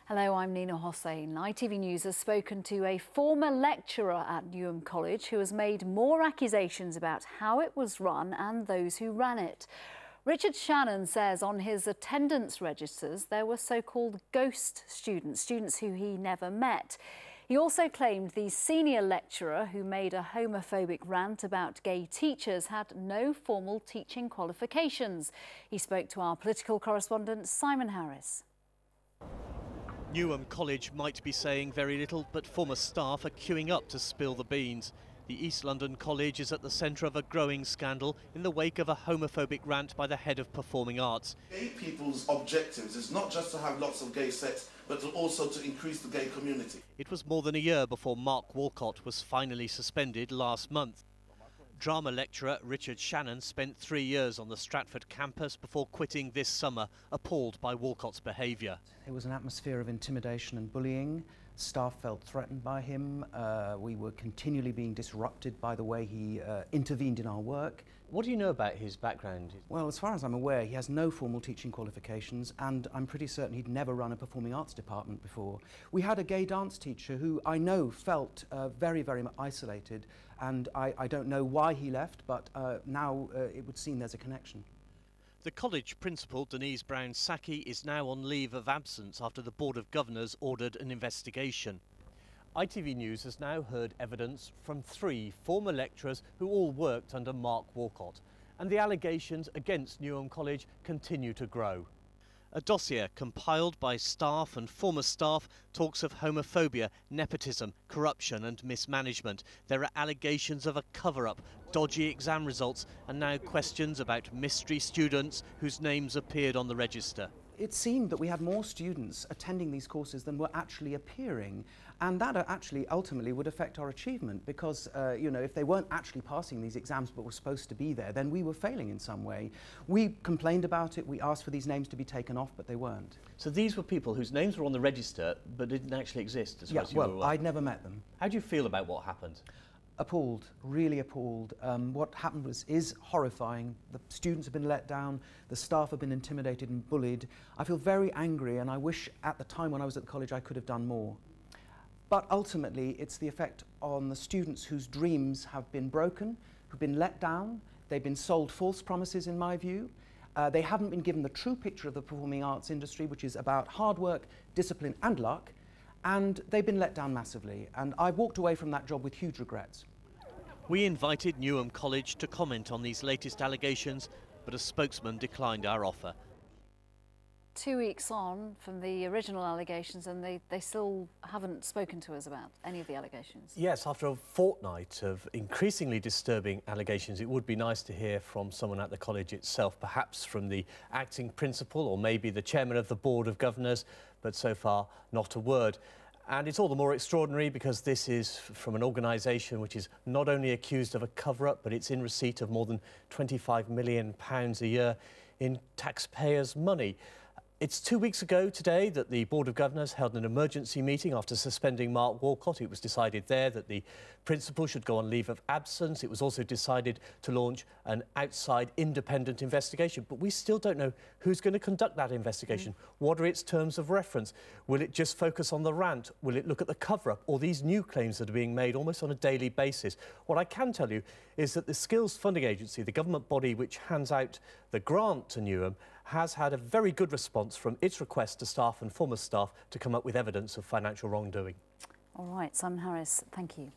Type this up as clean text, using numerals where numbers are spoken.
Hello, I'm Nina Hossain. ITV News has spoken to a former lecturer at Newham College who has made more accusations about how it was run and those who ran it. Richard Shannon says on his attendance registers there were so-called ghost students, students who he never met. He also claimed the senior lecturer who made a homophobic rant about gay teachers had no formal teaching qualifications. He spoke to our political correspondent Simon Harris. Newham College might be saying very little, but former staff are queuing up to spill the beans. The East London College is at the centre of a growing scandal in the wake of a homophobic rant by the head of performing arts. Gay people's objectives is not just to have lots of gay sex, but also to increase the gay community. It was more than a year before Mark Walcott was finally suspended last month. Drama lecturer Richard Shannon spent 3 years on the Stratford campus before quitting this summer, appalled by Walcott's behaviour. There was an atmosphere of intimidation and bullying. Staff felt threatened by him. We were continually being disrupted by the way he intervened in our work. What do you know about his background? Well, as far as I'm aware, he has no formal teaching qualifications, and I'm pretty certain he'd never run a performing arts department before. We had a gay dance teacher who I know felt very, very isolated, and I don't know why he left, but now it would seem there's a connection. The college principal, Denise Brown-Sacchi, is now on leave of absence after the Board of Governors ordered an investigation. ITV News has now heard evidence from 3 former lecturers who all worked under Mark Walcott, and the allegations against Newham College continue to grow. A dossier compiled by staff and former staff talks of homophobia, nepotism, corruption and mismanagement. There are allegations of a cover-up, dodgy exam results and now questions about mystery students whose names appeared on the register. It seemed that we had more students attending these courses than were actually appearing, and that actually ultimately would affect our achievement because, you know, if they weren't actually passing these exams but were supposed to be there, then we were failing in some way. We complained about it, we asked for these names to be taken off, but they weren't. So these were people whose names were on the register but didn't actually exist as far as you were aware? Well, I'd never met them. How do you feel about what happened? Appalled, really appalled. What happened is horrifying. The students have been let down, the staff have been intimidated and bullied. I feel very angry and I wish at the time when I was at the college I could have done more. But ultimately it's the effect on the students whose dreams have been broken, who've been let down, they've been sold false promises in my view. They haven't been given the true picture of the performing arts industry, which is about hard work, discipline and luck. And they've been let down massively, and I walked away from that job with huge regrets. We invited Newham College to comment on these latest allegations, but a spokesman declined our offer. 2 weeks on from the original allegations and they still haven't spoken to us about any of the allegations. Yes, after a fortnight of increasingly disturbing allegations, it would be nice to hear from someone at the college itself, perhaps from the acting principal or maybe the chairman of the Board of Governors, but so far not a word. And it's all the more extraordinary because this is from an organisation which is not only accused of a cover-up, but it's in receipt of more than £25 million a year in taxpayers' money. It's 2 weeks ago today that the Board of Governors held an emergency meeting after suspending Mark Walcott. It was decided there that the principal should go on leave of absence. It was also decided to launch an outside independent investigation. But we still don't know who's going to conduct that investigation. What are its terms of reference? Will it just focus on the rant? Will it look at the cover-up or these new claims that are being made almost on a daily basis? What I can tell you is that the Skills Funding Agency, the government body which hands out the grant to Newham, has had a very good response from its request to staff and former staff to come up with evidence of financial wrongdoing. All right, Simon Harris, thank you.